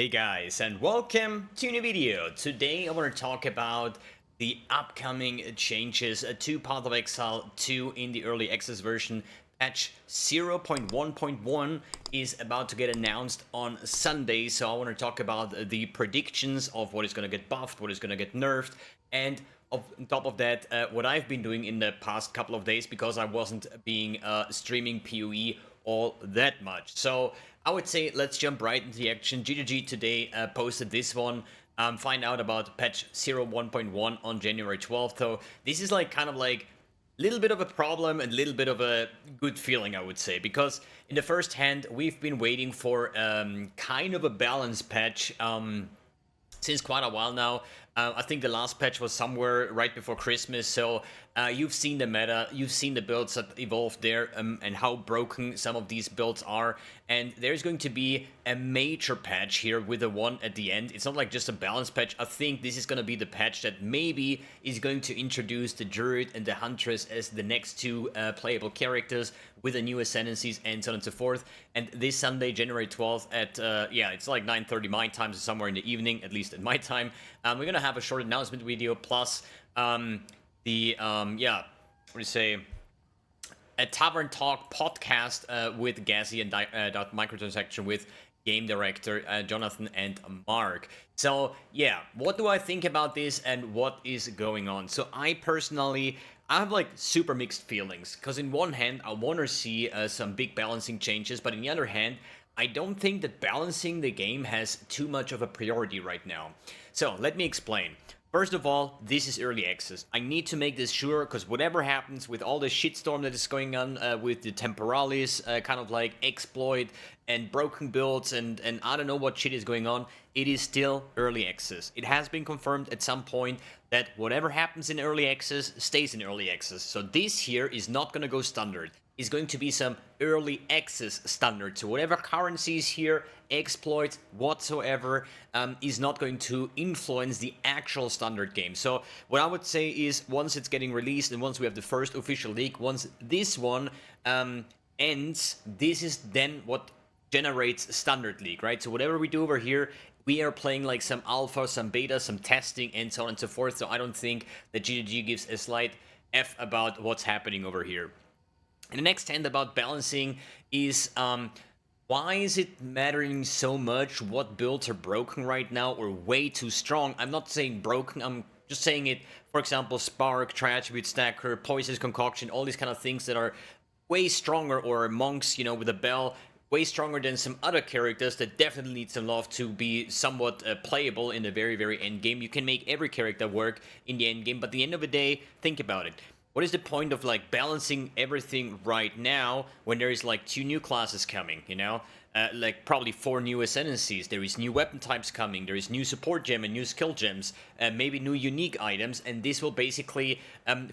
Hey guys, and welcome to a new video. Today I want to talk about the upcoming changes to Path of Exile 2 in the early access version. Patch 0.1.1 is about to get announced on Sunday, so I want to talk about the predictions of what is going to get buffed, what is going to get nerfed, and on top of that, what I've been doing in the past couple of days because I wasn't being streaming PoE all that much. So I would say let's jump right into the action. GGG today posted this one. Find out about patch 0.1.1 on January 12th. So this is like kind of like a little bit of a problem and a little bit of a good feeling, I would say, because in the first hand we've been waiting for kind of a balance patch since quite a while now. I think the last patch was somewhere right before Christmas, so you've seen the meta, you've seen the builds that evolved there, and how broken some of these builds are, and there's going to be a major patch here with a 1 at the end. It's not like just a balance patch. I think this is going to be the patch that maybe is going to introduce the Druid and the Huntress as the next two playable characters with the new ascendancies and so on and so forth. And this Sunday, January 12th at, yeah, it's like 9:30 my time, so somewhere in the evening, at least at my time, we're going to have a short announcement video, plus yeah, what do you say, a Tavern Talk podcast with Gazi and microtransaction with game director Jonathan and Mark. So yeah, what do I think about this and what is going on? So I personally, I have like super mixed feelings, because in one hand I want to see some big balancing changes, but in the other hand I don't think that balancing the game has too much of a priority right now. So let me explain. First of all, this is early access. I need to make this sure, because whatever happens with all the shitstorm that is going on with the temporalis, kind of like exploit and broken builds and I don't know what shit is going on, it is still early access. It has been confirmed at some point that whatever happens in early access stays in early access. So this here is not going to go standard. Is going to be some early access standard. So whatever currencies here, exploits, whatsoever, is not going to influence the actual standard game. So what I would say is, once it's getting released and once we have the first official leak, once this one ends, this is then what generates standard league, right? So whatever we do over here, we are playing like some alpha, some beta, some testing, and so on and so forth. So I don't think that GGG gives a slight F about what's happening over here. And the next hand about balancing is, why is it mattering so much what builds are broken right now or way too strong? I'm not saying broken, I'm just saying it, for example, Spark, Tri-Attribute Stacker, Poison's Concoction, all these kind of things that are way stronger, or Monks, you know, with a bell, way stronger than some other characters that definitely need some love to be somewhat playable in the very, very end game. You can make every character work in the end game, but at the end of the day, think about it. What is the point of like balancing everything right now when there is like 2 new classes coming, you know? Like probably 4 new ascendancies, there is new weapon types coming, there is new support gem and new skill gems, maybe new unique items, and this will basically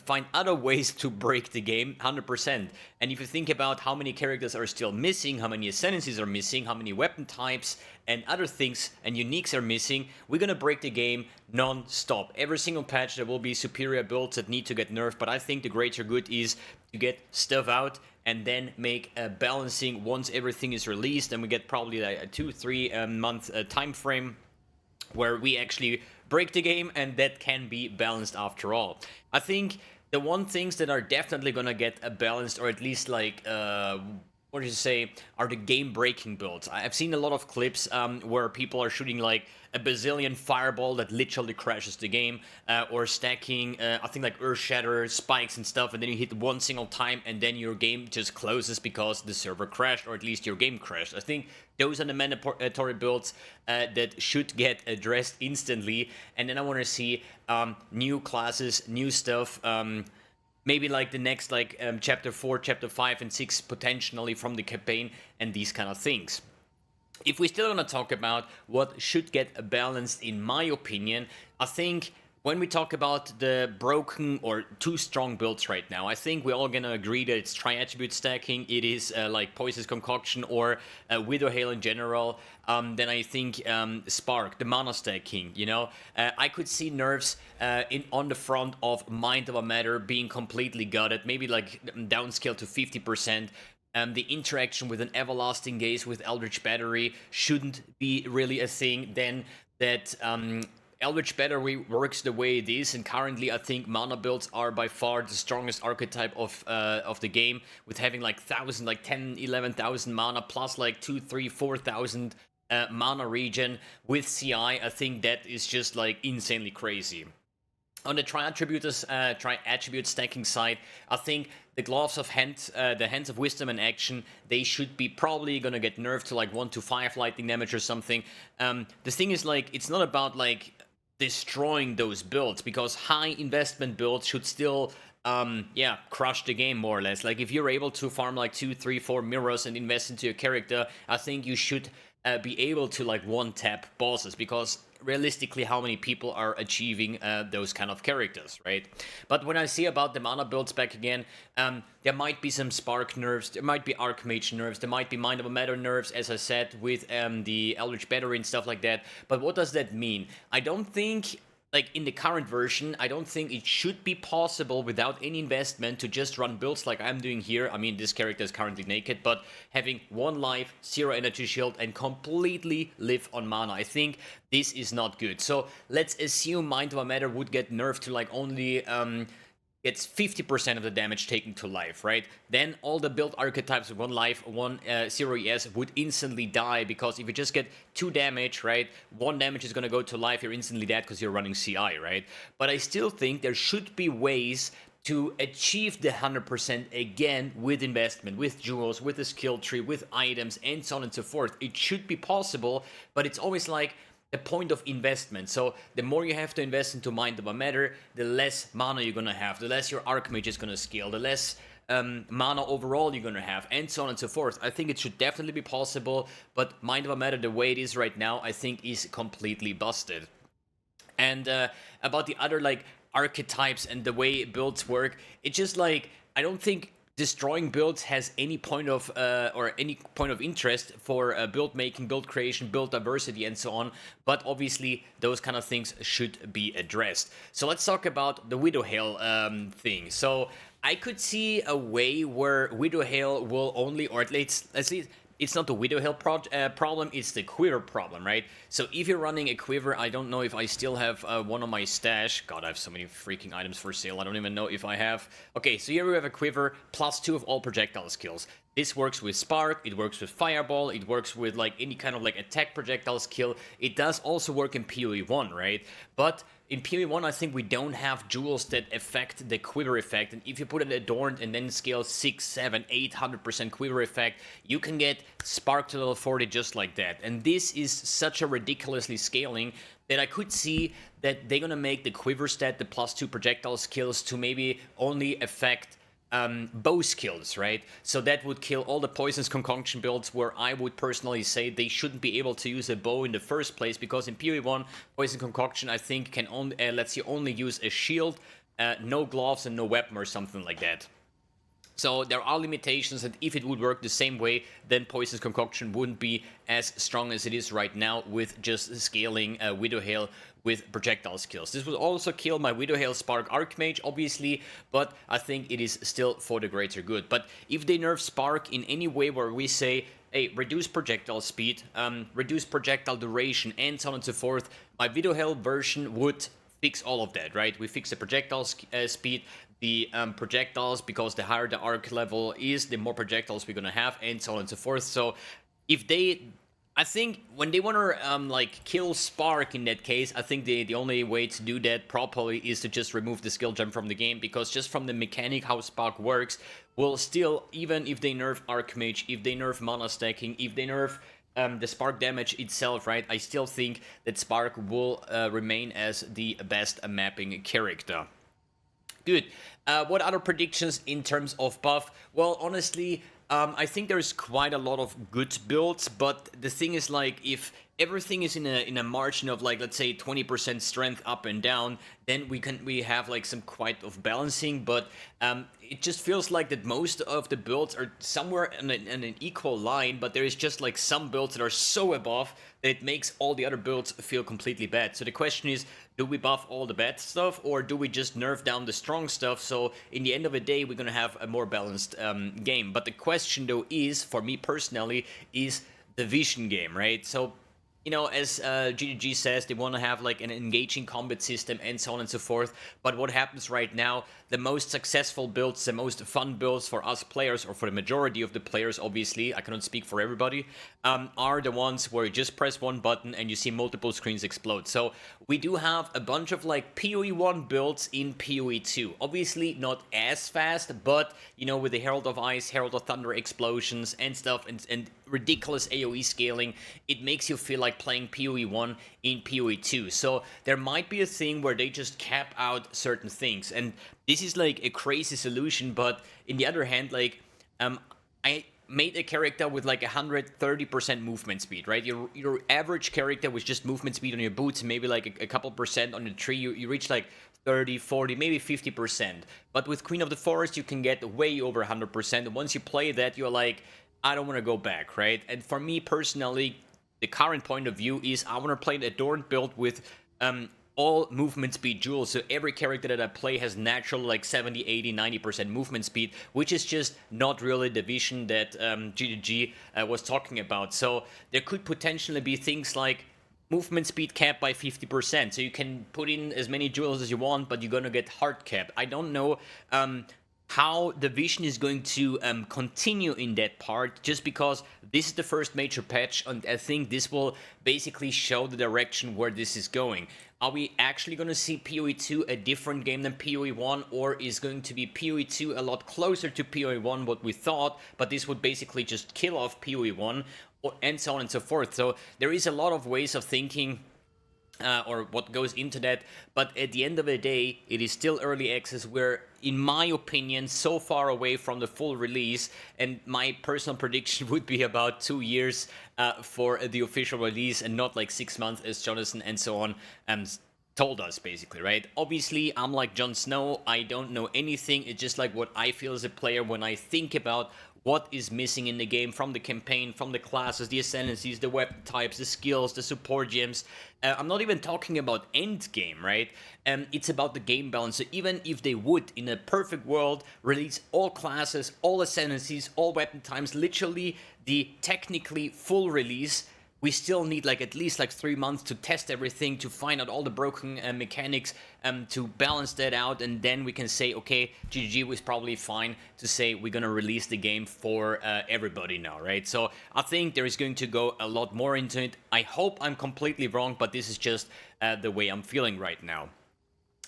find other ways to break the game 100%. And if you think about how many characters are still missing, how many ascendancies are missing, how many weapon types and other things and uniques are missing, we're gonna break the game non-stop. Every single patch there will be superior builds that need to get nerfed, but I think the greater good is to get stuff out and then make a balancing once everything is released, and we get probably a 2-3 month time frame where we actually break the game, and that can be balanced after all. I think the one things that are definitely gonna get a balanced, or at least like what do you say, are the game-breaking builds. I've seen a lot of clips where people are shooting like a bazillion fireball that literally crashes the game, or stacking, I think like Earth Shatter, spikes and stuff, and then you hit one single time and then your game just closes because the server crashed, or at least your game crashed. I think those are the mandatory builds that should get addressed instantly, and then I want to see new classes, new stuff, maybe like the next like chapter 4, chapter 5 and 6 potentially from the campaign, and these kind of things. If we still want to talk about what should get balanced, in my opinion, I think when we talk about the broken or too strong builds right now, I think we're all gonna agree that it's Tri-Attribute stacking, it is like Poison's Concoction or Widow Hail in general. Then I think Spark, the mana stacking, you know. I could see nerfs on the front of Mind of a Matter being completely gutted, maybe like downscale to 50%. The interaction with an Everlasting Gaze with Eldritch Battery shouldn't be really a thing. Then that Eldritch Battery works the way it is, and currently I think mana builds are by far the strongest archetype of the game, with having like 1,000, like 10, 11,000 mana plus like 2, 3, 4,000 mana regen with CI. I think that is just like insanely crazy. On the tri-attribute stacking side, I think the Gloves of the Hands of Wisdom in action, they should be probably gonna get nerfed to like 1 to 5 lightning damage or something. The thing is, like, it's not about like destroying those builds, because high investment builds should still crush the game more or less. Like, if you're able to farm like 2, 3, 4 mirrors and invest into your character, I think you should be able to like one-tap bosses, because realistically, how many people are achieving those kind of characters, right? But when I see about the mana builds back again, there might be some Spark nerfs, there might be Archmage nerfs, there might be Mind of a Matter nerfs, as I said, with the Eldritch Battery and stuff like that. But what does that mean? I don't think, like, in the current version, I don't think it should be possible without any investment to just run builds like I'm doing here. I mean, this character is currently naked, but having 1 life, 0 energy shield, and completely live on mana, I think this is not good. So let's assume Mind of a Matter would get nerfed to like only gets 50% of the damage taken to life, right? Then all the build archetypes with 1 life, 1 0 ES would instantly die, because if you just get 2 damage, right, 1 damage is gonna go to life, you're instantly dead because you're running CI, right? But I still think there should be ways to achieve the 100% again with investment, with jewels, with a skill tree, with items, and so on and so forth. It should be possible, but it's always like the point of investment. So the more you have to invest into Mind of a Matter, the less mana you're gonna have, the less your Archmage is gonna scale, the less mana overall you're gonna have, and so on and so forth. I think it should definitely be possible, but Mind of a Matter, the way it is right now, I think is completely busted. And about the other like archetypes and the way builds work, it's just like, I don't think destroying builds has any point of interest for build making, build creation, build diversity, and so on. But obviously, those kind of things should be addressed. So let's talk about the Widowhail thing. So I could see a way where Widowhail will only, or at least it's not the Widowhail problem, it's the Quiver problem, right? So if you're running a Quiver, I don't know if I still have one on my stash. God, I have so many freaking items for sale, I don't even know if I have. Okay, so here we have a Quiver, +2 of all projectile skills. This works with Spark, it works with Fireball, it works with like any kind of like attack projectile skill. It does also work in PoE 1, right? But in PoE 1, I think we don't have jewels that affect the Quiver Effect, and if you put it Adorned and then scale 6, 7, 800% Quiver Effect, you can get Spark to level 40 just like that. And this is such a ridiculously scaling that I could see that they're gonna make the Quiver stat, the +2 projectile skills, to maybe only affect bow skills, right? So that would kill all the Poisonous Concoction builds, where I would personally say they shouldn't be able to use a bow in the first place, because in PoE 1, Poison Concoction, I think, can only lets you only use a shield, no gloves, and no weapon or something like that. So there are limitations, and if it would work the same way, then Poisonous Concoction wouldn't be as strong as it is right now with just scaling Widowhail with projectile skills. This would also kill my Widowhail Spark Archmage, obviously, but I think it is still for the greater good. But if they nerf Spark in any way where we say, hey, reduce projectile speed, reduce projectile duration, and so on and so forth, my Widowhail version would fix all of that, right? We fix the projectile speed, the projectiles, because the higher the arc level is, the more projectiles we're gonna have, and so on and so forth. So if they, I think when they want to like kill Spark in that case, I think the only way to do that properly is to just remove the skill gem from the game, because just from the mechanic how Spark works, will still, even if they nerf Archmage, if they nerf mana stacking, if they nerf the Spark damage itself, right, I still think that Spark will remain as the best mapping character. Good. What other predictions in terms of buff? Well, honestly, I think there's quite a lot of good builds, but the thing is, like, if everything is in a margin of, like, let's say 20% strength up and down, then we have like some quite of balancing. But it just feels like that most of the builds are somewhere in an equal line, but there is just like some builds that are so above that it makes all the other builds feel completely bad. So the question is, Do we buff all the bad stuff, or do we just nerf down the strong stuff? So in the end of the day, we're gonna have a more balanced game. But the question though is, for me personally, is the vision game, right? So, you know, as GGG says, they want to have like an engaging combat system and so on and so forth. But what happens right now, the most successful builds, the most fun builds for us players, or for the majority of the players, obviously, I cannot speak for everybody, are the ones where you just press one button and you see multiple screens explode. So we do have a bunch of like PoE 1 builds in PoE 2. Obviously not as fast, but, you know, with the Herald of Ice, Herald of Thunder explosions and stuff, and ridiculous AoE scaling, it makes you feel like playing PoE 1 in PoE 2. So there might be a thing where they just cap out certain things, and this is like a crazy solution. But in the other hand, like I made a character with like 130% movement speed, right? Your average character with just movement speed on your boots, maybe like a couple percent on the tree, you reach like 30, 40, maybe 50%. But with Queen of the Forest, you can get way over 100%. And once you play that, you're like, I don't want to go back, right? And for me personally, the current point of view is I want to play an Adorned build with all movement speed jewels, so every character that I play has natural like 70, 80, 90% movement speed, which is just not really the vision that GGG was talking about. So there could potentially be things like movement speed cap by 50%, so you can put in as many jewels as you want, but you're gonna get hard cap. I don't know how the vision is going to continue in that part, just because this is the first major patch, and I think this will basically show the direction where this is going. Are we actually going to see PoE 2 a different game than PoE 1, or is going to be PoE 2 a lot closer to PoE 1 what we thought, but this would basically just kill off PoE 1, and so on and so forth. So there is a lot of ways of thinking or what goes into that, but at the end of the day, it is still early access. We're, in my opinion, so far away from the full release, and my personal prediction would be about 2 years for the official release, and not like 6 months as Jonathan and so on told us, basically, right? Obviously, I'm like Jon Snow, I don't know anything. It's just like what I feel as a player when I think about what is missing in the game from the campaign, from the classes, the ascendancies, the weapon types, the skills, the support gems. I'm not even talking about end game, right? It's about the game balance. So even if they would, in a perfect world, release all classes, all ascendancies, all weapon types, literally the technically full release, we still need like at least like 3 months to test everything, to find out all the broken mechanics, to balance that out, and then we can say, okay, GG was probably fine to say we're gonna release the game for everybody now, right? So I think there is going to go a lot more into it. I hope I'm completely wrong, but this is just the way I'm feeling right now.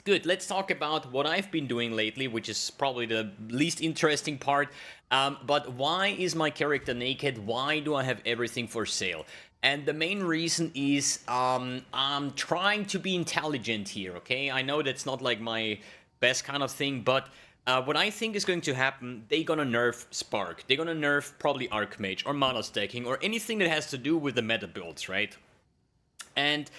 Good, let's talk about what I've been doing lately, which is probably the least interesting part. But why is my character naked? Why do I have everything for sale? And the main reason is I'm trying to be intelligent here, okay? I know that's not like my best kind of thing, but what I think is going to happen, they're gonna nerf Spark. They're gonna nerf probably Archmage or mana stacking or anything that has to do with the meta builds, right? And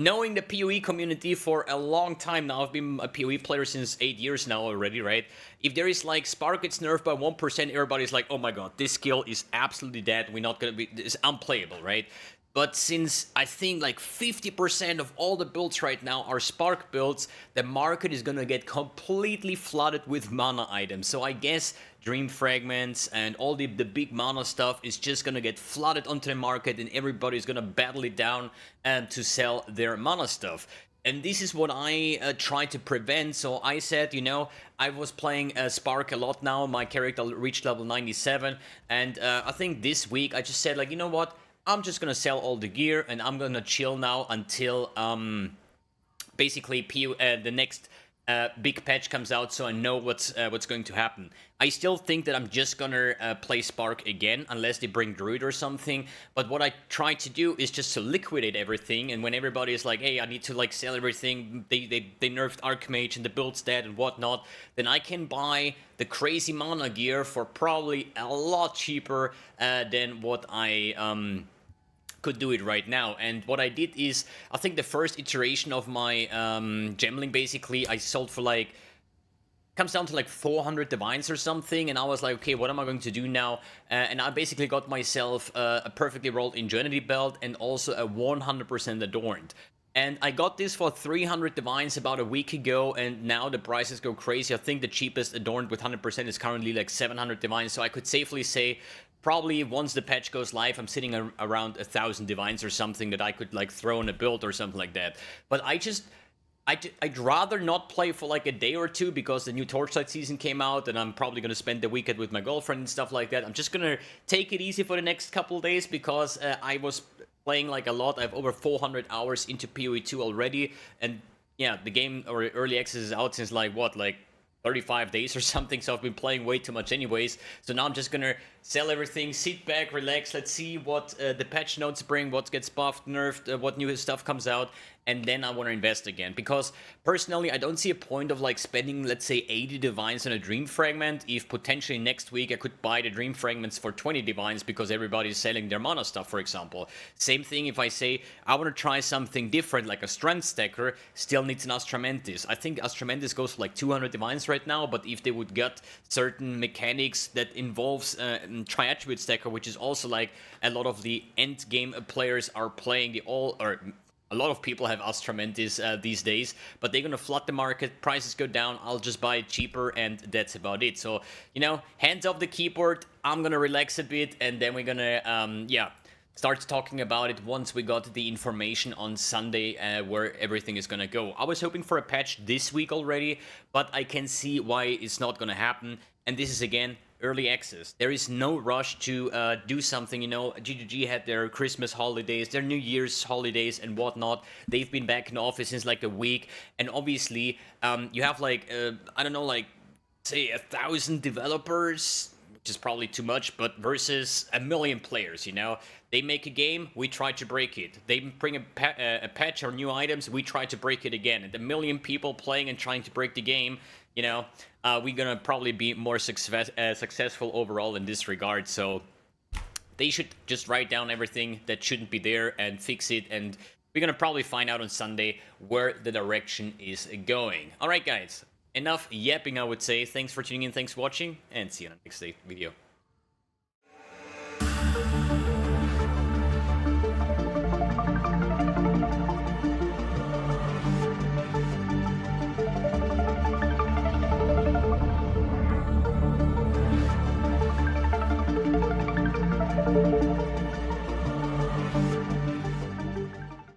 knowing the PoE community for a long time now, I've been a PoE player since 8 years now already, right? If there is like Spark gets nerfed by 1%, everybody's like, oh my god, this skill is absolutely dead, we're not gonna be, it's unplayable, right? But since I think like 50% of all the builds right now are Spark builds, the market is gonna get completely flooded with mana items. So I guess Dream Fragments and all the big mana stuff is just gonna get flooded onto the market, and everybody's gonna battle it down to sell their mana stuff. And this is what I try to prevent. So I said, you know, I was playing Spark a lot now. My character reached level 97. And I think this week I just said, like, you know what? I'm just gonna sell all the gear and I'm gonna chill now until basically the next big patch comes out, so I know what's going to happen. I still think that I'm just gonna play Spark again, unless they bring Druid or something. But what I try to do is just to liquidate everything, and when everybody is like, hey, I need to like sell everything, they nerfed Archmage and the build's dead and whatnot, then I can buy the crazy mana gear for probably a lot cheaper than what I could do it right now. And what I did is, I think the first iteration of my gemling, basically, I sold for like, comes down to like 400 divines or something, and I was like, okay, what am I going to do now? And I basically got myself a perfectly rolled Ingenuity belt and also a 100% adorned. And I got this for 300 divines about a week ago, and now the prices go crazy. I think the cheapest adorned with 100% is currently like 700 divines, so I could safely say probably once the patch goes live, I'm sitting around 1,000 divines or something that I could like throw in a build or something like that. But I'd rather not play for like a day or two because the new Torchlight season came out and I'm probably going to spend the weekend with my girlfriend and stuff like that. I'm just going to take it easy for the next couple of days because I was playing like a lot. I have over 400 hours into PoE 2 already. And yeah, the game or early access is out since like what, like 35 days or something, so I've been playing way too much anyways. So now I'm just gonna sell everything, sit back, relax, let's see what the patch notes bring, what gets buffed, nerfed, what new stuff comes out, and then I want to invest again. Because personally, I don't see a point of like spending, let's say, 80 divines on a Dream Fragment if potentially next week I could buy the Dream Fragments for 20 divines because everybody's selling their mana stuff, for example. Same thing if I say I want to try something different, like a Strength Stacker still needs an Astramentis. I think Astramentis goes for like 200 divines right now, but if they would get certain mechanics that involves Tri-Attribute Stacker, which is also like a lot of the end game players are playing, a lot of people have Astramentis these days, but they're gonna flood the market, prices go down, I'll just buy it cheaper, and that's about it. So, you know, hands off the keyboard, I'm gonna relax a bit, and then we're gonna, start talking about it once we got the information on Sunday where everything is gonna go. I was hoping for a patch this week already, but I can see why it's not gonna happen, and this is again early access. There is no rush to do something, you know. GGG had their Christmas holidays, their New Year's holidays and whatnot. They've been back in the office since like a week, and obviously you have like I don't know, like say 1,000 developers, which is probably too much, but versus 1,000,000 players, you know. They make a game, we try to break it. They bring a patch or new items, we try to break it again. And 1,000,000 people playing and trying to break the game, you know, we're gonna probably be more successful overall in this regard. So they should just write down everything that shouldn't be there and fix it. And we're gonna probably find out on Sunday where the direction is going. All right, guys, enough yapping, I would say. Thanks for tuning in, thanks for watching, and see you in the next video.